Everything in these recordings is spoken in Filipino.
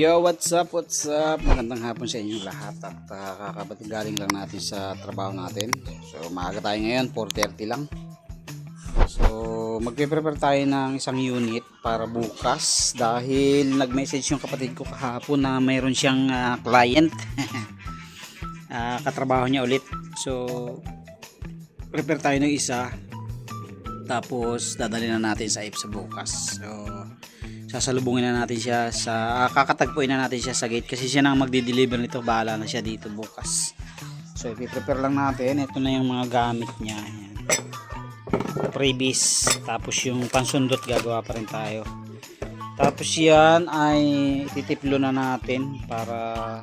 Yo, what's up, what's up? Magandang hapon sa inyong lahat. At kakabatigaling lang natin sa trabaho natin. So maaga tayo ngayon, 4:30 lang. So magpe-prepare tayo ng isang unit para bukas. Dahil nag-message yung kapatid ko kahapon na mayroon siyang client. Katrabaho niya ulit. So prepare tayo ng isa. Tapos dadalhin na natin sa IPSA bukas. So sasalubungin na natin siya sa kakatagpuin na natin siya sa gate kasi siya nang magde-deliver nito. Bahala na siya dito bukas. So i-prepare lang natin. Ito na yung mga gamit niya. Ayan. Freebies. Tapos yung pansundot gagawa pa rin tayo. Tapos yan ay titiplo na natin para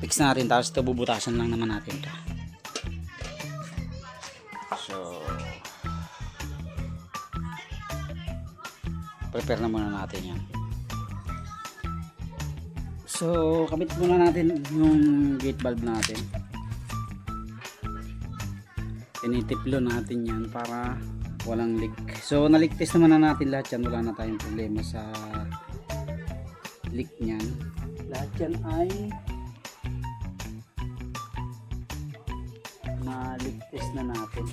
fix natin. Tapos ito bubutasan lang naman natin ito. So prepare na muna natin yan. So kabit muna natin yung gate valve natin. Tinitiplo natin yan para walang leak. So na-leak test naman na natin lahat yan. Wala na tayong problema sa leak nyan. Lahat yan ay na-leak test na natin.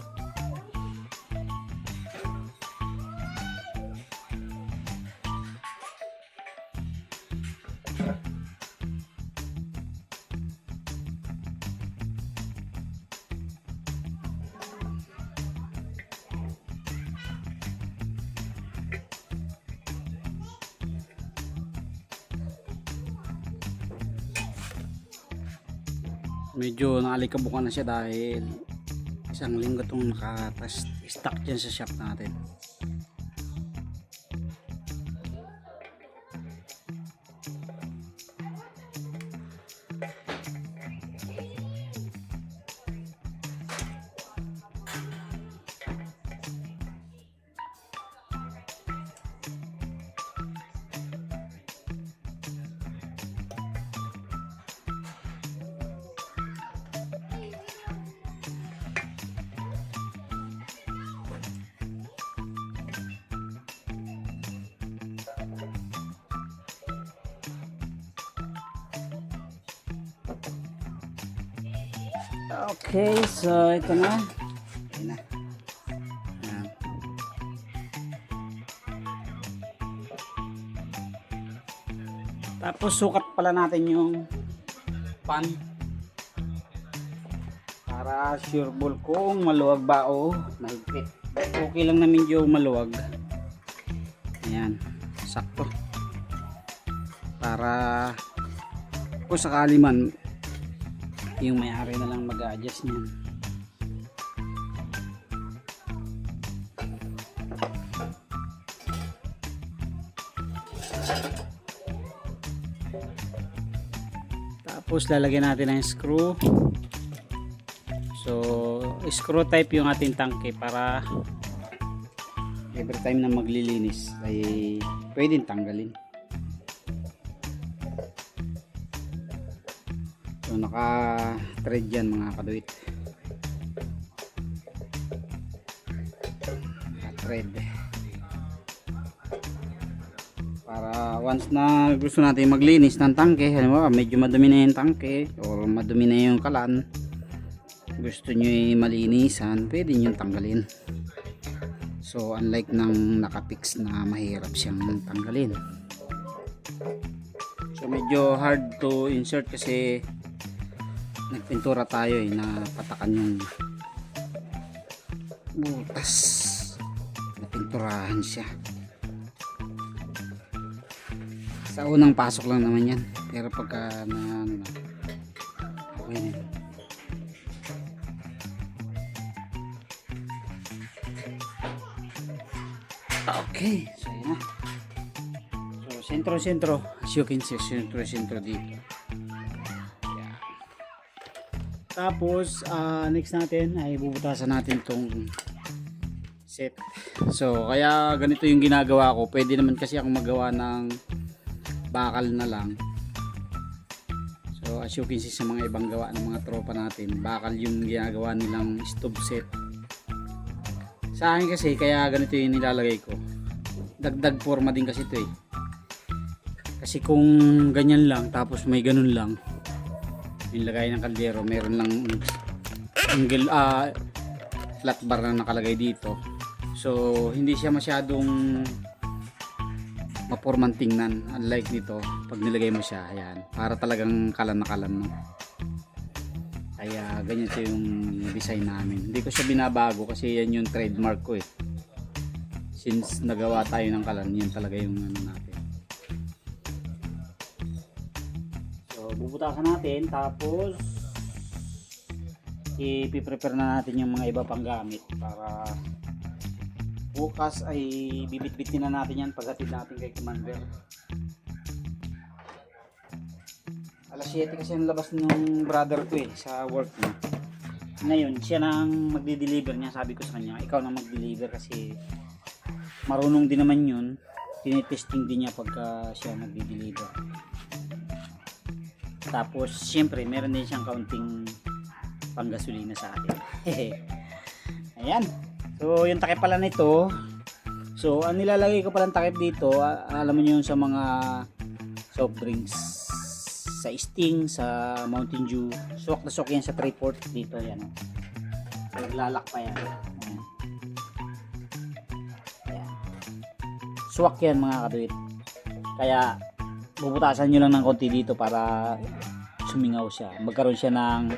Medyo naalikabukan na siya dahil isang linggo itong naka-stuck dyan sa shop natin. Okay, so ito na. Ayan na. Ayan. Tapos sukat pala natin yung pan para sure ball kung maluwag ba o mahigpit. Okay lang na medyo maluwag. Ayan, sakto. Para kung sakali man yung may-ari na lang mag-a-adjust niyan. Tapos lalagyan natin ng screw. So screw type yung ating tangke para every time na maglilinis ay pwedeng tanggalin. So naka-thread yan mga kaduit. Naka-thread. Para once na gusto natin maglinis ng tangke, halimbawa medyo madumi na yung tangke o madumi na yung kalan, gusto nyo malinisan, pwede nyo tanggalin. So unlike ng naka-fix na mahirap siyang tanggalin. So medyo hard to insert kasi nagpintura tayo na patakan yung butas, napinturahan siya. Sa unang pasok lang naman yan, pero pagka na ano na okay na. Okay, so yun na. So sentro as you can see, sentro dito. Tapos next natin ay bubutasan natin tong set. So kaya ganito yung ginagawa ko. Pwede naman kasi akong magawa ng bakal na lang. So as you can see sa mga ibang gawa ng mga tropa natin, bakal yung ginagawa nilang stove set. Sa akin kasi kaya ganito yung nilalagay ko. Dagdag forma din kasi ito eh. Kasi kung ganyan lang tapos may ganun lang yung lagay ng kaldero, meron lang angle, flat bar na nakalagay dito, so hindi siya masyadong maporman tingnan. Unlike nito, pag nilagay mo siya, ayan, para talagang kalan na kalan, no? Kaya ganyan ito yung design namin. Hindi ko siya binabago kasi yan yung trademark ko eh. Since nagawa tayo ng kalan, yan talaga yung ano natin. So bubutasan natin, tapos i-prepare na natin yung mga iba pang gamit para bukas ay bibit-bitin na natin yan paghatid natin kay Commander. Alas 7 kasi ang labas ng brother ko eh sa work niya. Ngayon siya nang magde-deliver niya. Sabi ko sa kanya, ikaw na mag-deliver kasi marunong din naman yun. Tinitesting din niya pagka siya magde-deliver. Tapos siyempre meron din siyang kaunting panggasolina sa atin. Ayan. So yung takip pala nito, so ang nilalagay ko palang takip dito, alam mo nyo yung sa mga soft drinks, sa Sting, sa Mountain Dew, suwak na suwak yan sa 3/4 dito, yan o. Naglalak pa yan. Ayan. Ayan. Suwak yan mga kaduit. Kaya bubutasan nyo lang ng konti dito para sumingaw siya, magkaroon siya ng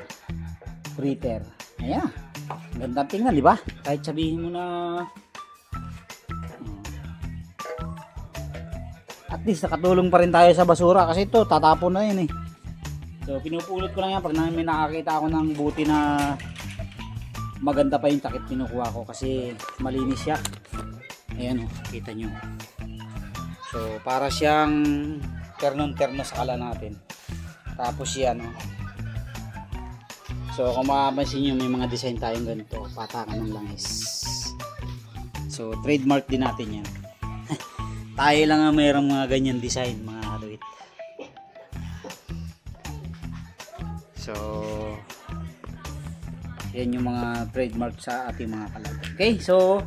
breather. Ayan. Ganda tingnan, di ba? Kahit sabihin mo na at least nakatulong pa rin tayo sa basura kasi ito tatapon na yun eh. So pinupulot ko lang yan pag may nakakita ako ng buti na maganda pa yung takip, pinukuha ko kasi malinis siya. Ayan o, kita nyo. So para siyang ternon-terno sa kala natin. Tapos yan o. So kung makapansin nyo, may mga design tayong ganito, patakan ng langis. So trademark din natin yan. Tayo lang ang mayroong mga ganyan design mga kaduit. So yan yung mga trademark sa ating mga kalag. Okay, so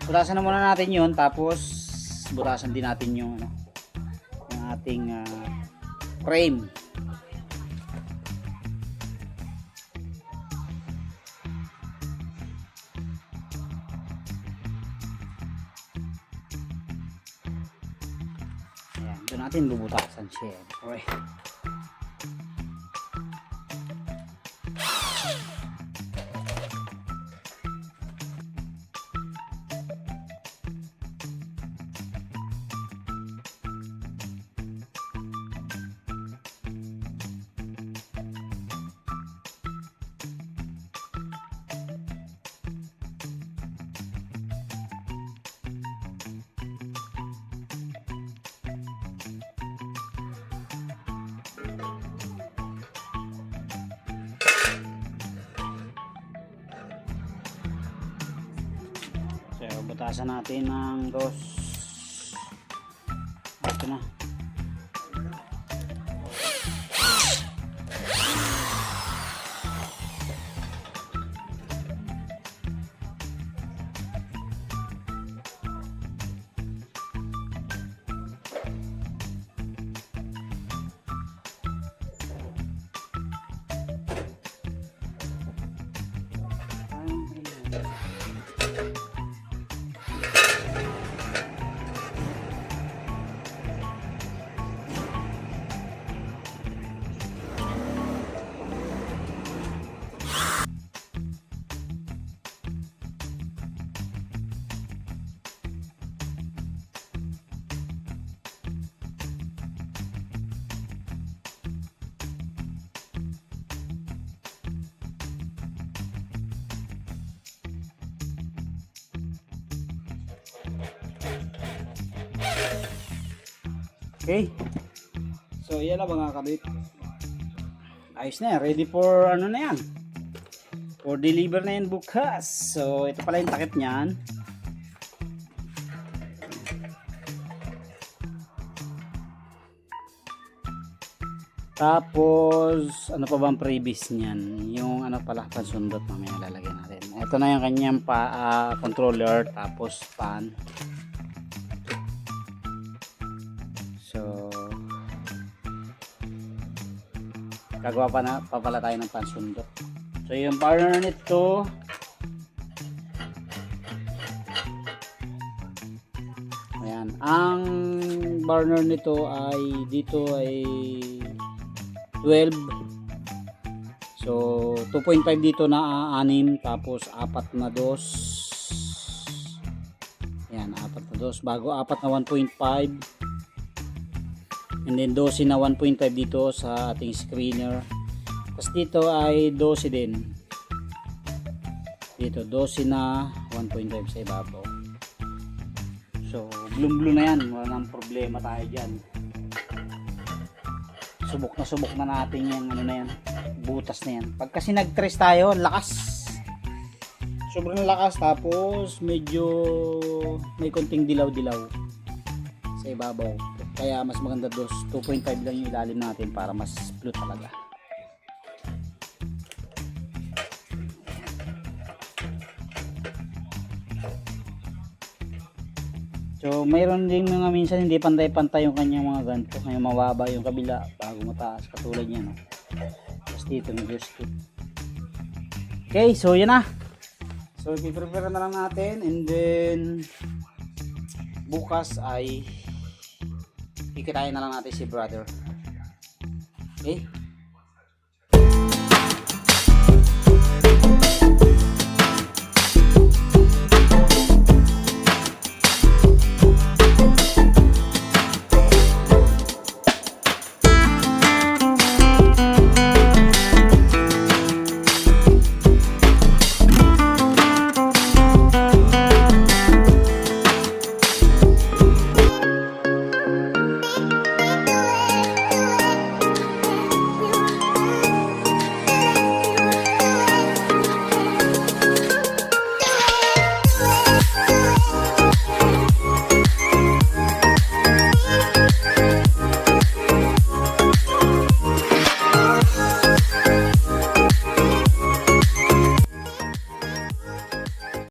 butasan na muna natin yun, tapos butasan din natin yung ating frame. Ito natin bubutasan siya. Okay. So, butasan natin ng dos. Ito na. Okay. So, yan na mga kabit. Ayos na yan. Ready for ano na yan. For deliver na yan bukas. So, ito pala yung takip niyan. Tapos, ano pa ba ang previous niyan? Yung ano pala, pansundot mamaya lalagyan natin. Ito na yung kanyang controller, tapos pan. So, gagawa pa pala tayo ng pansundot. So yung burner nito, ayan, ang burner nito ay dito ay 12. So 2.5 dito na 6, tapos 4 na dos. Ayan, 4 na dos, bago 4 na 1.5, and then 12 na 1.5 dito sa ating screener. Tapos dito ay 12 din, dito 12 na 1.5 sa ibabaw. So blue na yan, walang problema tayo dyan. Subok na natin yung ano na yan, butas na yan. Pag kasi nag-trace tayo, lakas, sobrang lakas, tapos medyo may konting dilaw-dilaw sa ibabaw. Kaya mas maganda 2.5 lang yung ilalim natin para mas blue talaga. So mayroon din mga minsan hindi pantay-pantay yung kanyang mga ganito. Ngayon mababa yung kabila bago mataas, katulad niya, no? Tapos dito medyo stiff. Okay, so yan na. So i-prepare na lang natin, and then bukas ay ikitain na lang natin si brother. Okay?